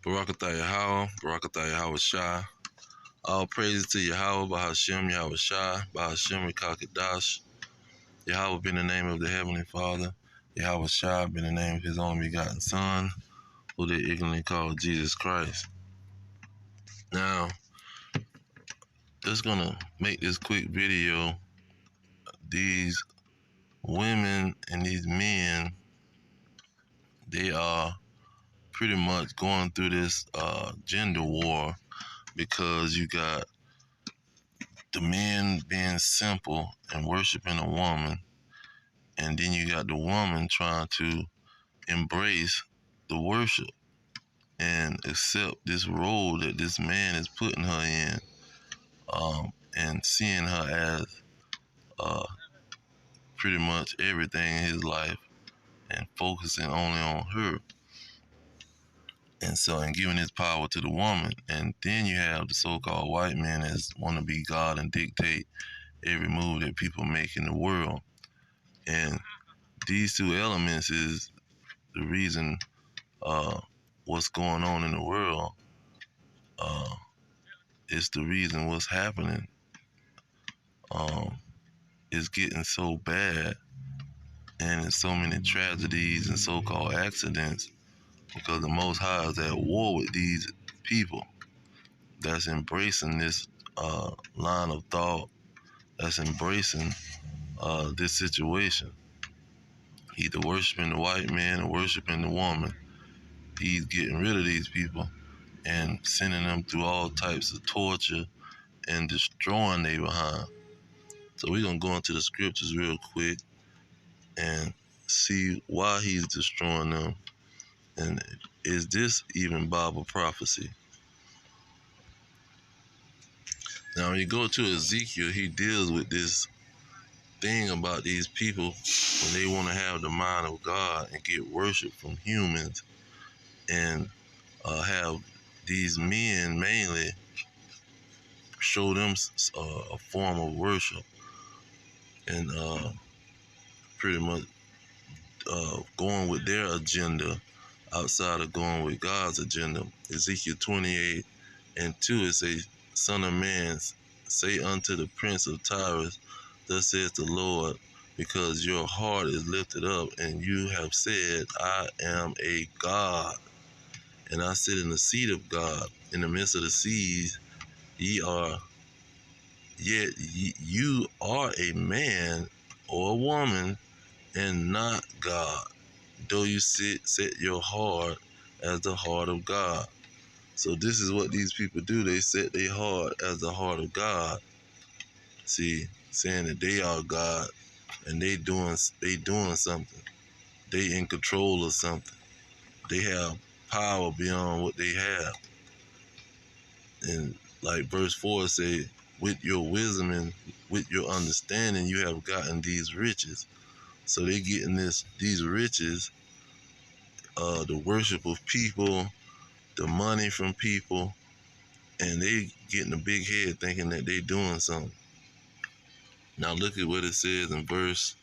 Barakatah Yahweh, Barakatah Yahweh Shai. All praises to Yahweh, Bahashem, Yahweh Shai, Bahashem, Rekakadash. Yahweh be in the name of the Heavenly Father. Yahweh Shai be in the name of His only begotten Son, who they ignorantly call Jesus Christ. Now, just gonna make this quick video. These women and these men, they are pretty much going through this gender war because you got the men being simple and worshiping a woman, and then you got the woman trying to embrace the worship and accept this role that this man is putting her in, and seeing her as pretty much everything in his life and focusing only on her. And so, and giving his power to the woman. And then you have the so-called white men that want to be God and dictate every move that people make in the world. And these two elements is the reason what's going on in the world. It's the reason what's happening. It's getting so bad, and there's so many tragedies and so-called accidents because the Most High is at war with these people that's embracing this line of thought, that's embracing this situation. Either worshiping the white man or worshiping the woman. He's getting rid of these people and sending them through all types of torture and destroying their behind. So we're going to go into the scriptures real quick and see why he's destroying them. And is this even Bible prophecy? Now, when you go to Ezekiel, he deals with this thing about these people when they want to have the mind of God and get worship from humans and have these men mainly show them a form of worship and pretty much going with their agenda outside of going with God's agenda. Ezekiel 28:2, it says, Son of man, say unto the prince of Tyrus, thus says the Lord, because your heart is lifted up, and you have said, I am a God, and I sit in the seat of God. In the midst of the seas, yet you are a man or a woman, and not God, though you set your heart as the heart of God. So this is what these people do. They set their heart as the heart of God. See, saying that they are God and they doing something. They in control of something. They have power beyond what they have. And like verse 4 say, with your wisdom and with your understanding, you have gotten these riches. So they getting these riches, the worship of people, the money from people, and they getting a big head thinking that they doing something. Now look at what it says in verse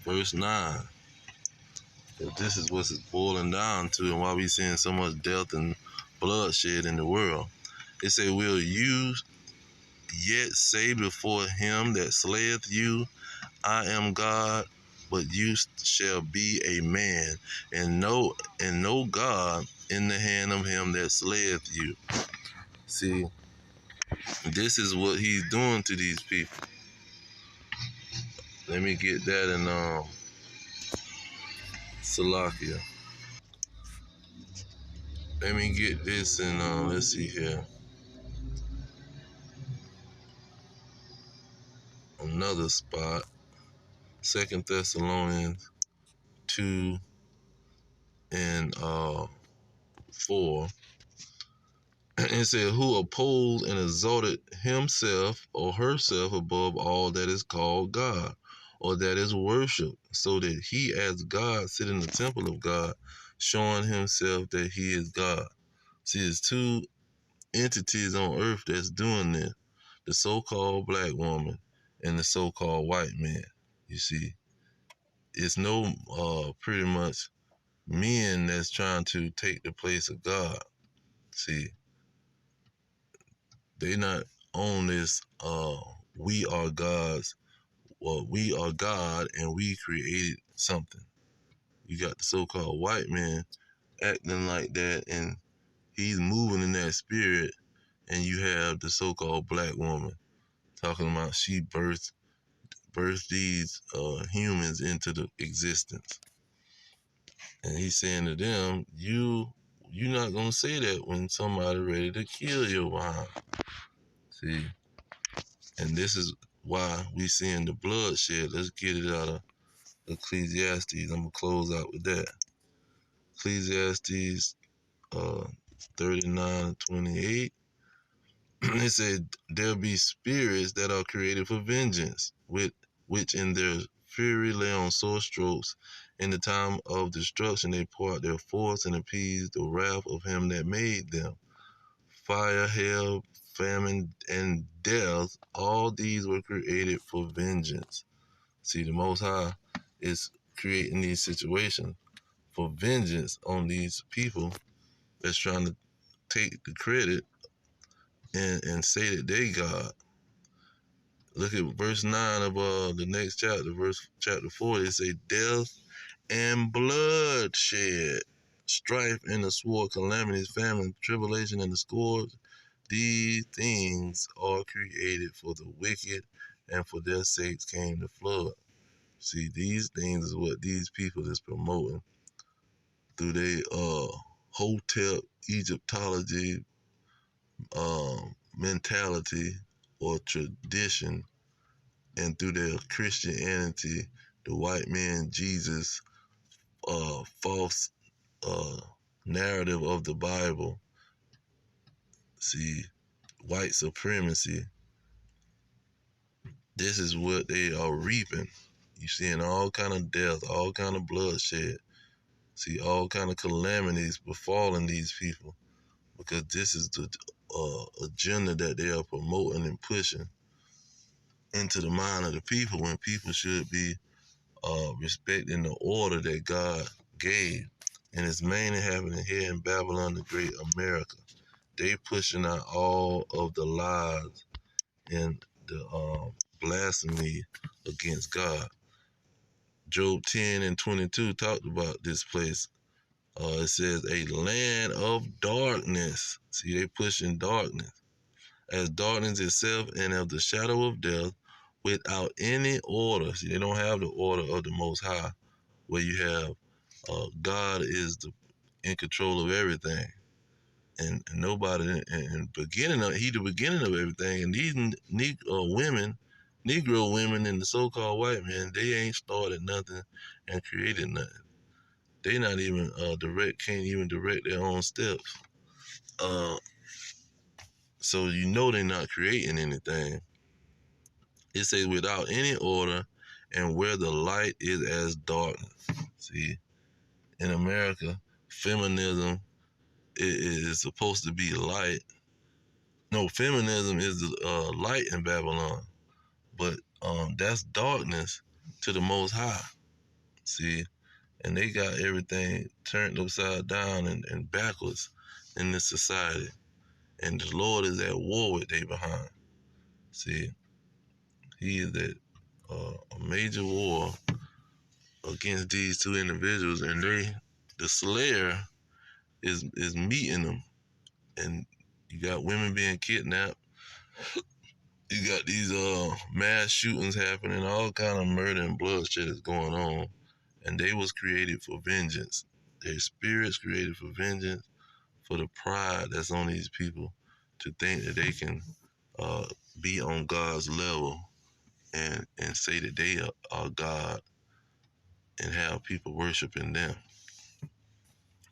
9. This is what it's boiling down to, and why we seeing so much death and bloodshed in the world. It say, will you yet say before him that slayeth you, I am God? But you shall be a man, and no God in the hand of him that slayeth you. See, this is what he's doing to these people. Let me get that in Salakia. Let me get this in let's see here. Another spot. 2 Thessalonians 2 and 4. It said, who opposed and exalted himself or herself above all that is called God, or that is worshipped, so that he as God sit in the temple of God, showing himself that he is God. See, there's two entities on earth that's doing this. The so-called black woman and the so-called white man. You see, it's no pretty much men that's trying to take the place of God. See, they not on this we are God's, well, we are God and we created something. You got the so-called white man acting like that, and he's moving in that spirit, and you have the so-called black woman talking about she birthed these humans into the existence. And he's saying to them, you're not gonna say that when somebody ready to kill your behind. See, and this is why we seeing the bloodshed. Let's get it out of Ecclesiastes. I'm gonna close out with that. Ecclesiastes 39:28. It said, there be spirits that are created for vengeance, which in their fury lay on sore strokes. In the time of destruction they pour out their force and appease the wrath of him that made them. Fire, hail, famine, and death, all these were created for vengeance. See, the Most High is creating these situations for vengeance on these people that's trying to take the credit and say that they God. Look at verse 9 of the next chapter, chapter 4. They say, death and bloodshed, strife and the sword, calamities, famine, tribulation, and the scourge. These things are created for the wicked, and for their sakes came the flood. See, these things is what these people is promoting through their hotel Egyptology mentality or tradition, and through their Christianity, the white man Jesus false narrative of the Bible. See, white supremacy. This is what they are reaping. You seeing all kind of death, all kind of bloodshed. See, all kind of calamities befalling these people, because this is the agenda that they are promoting and pushing into the mind of the people, when people should be respecting the order that God gave. And it's mainly happening here in Babylon, the Great America. They pushing out all of the lies and the blasphemy against God. Job 10:22 talked about this place. It says a land of darkness. See, they pushing darkness as darkness itself, and of the shadow of death, without any order. See, they don't have the order of the Most High, where you have God is in control of everything, and nobody in beginning of he the beginning of everything. And these Negro women, and the so-called white men, they ain't started nothing and created nothing. They not even can't even direct their own steps. So you know they're not creating anything. It says without any order, and where the light is as darkness. See, in America, feminism is supposed to be light. No, feminism is the light in Babylon, but that's darkness to the Most High. See, and they got everything turned upside down and backwards in this society, and the Lord is at war with they behind. See, He is at a major war against these two individuals, and the Slayer is meeting them, and you got women being kidnapped. You got these mass shootings happening, all kind of murder and bloodshed is going on, and they was created for vengeance. Their spirits created for vengeance, for the pride that's on these people, to think that they can be on God's level and say that they are God and have people worshiping them.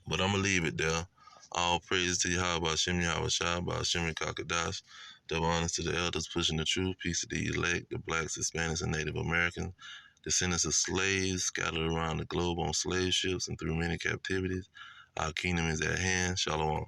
But I'm going to leave it there. All praise to Yahweh Hashem, Yahweh Shai, Hashem Kakadash. Double honors to the elders pushing the truth. Peace to the elect, the blacks, Hispanics, and Native Americans, descendants of slaves scattered around the globe on slave ships and through many captivities. Our kingdom is at hand. Shalom.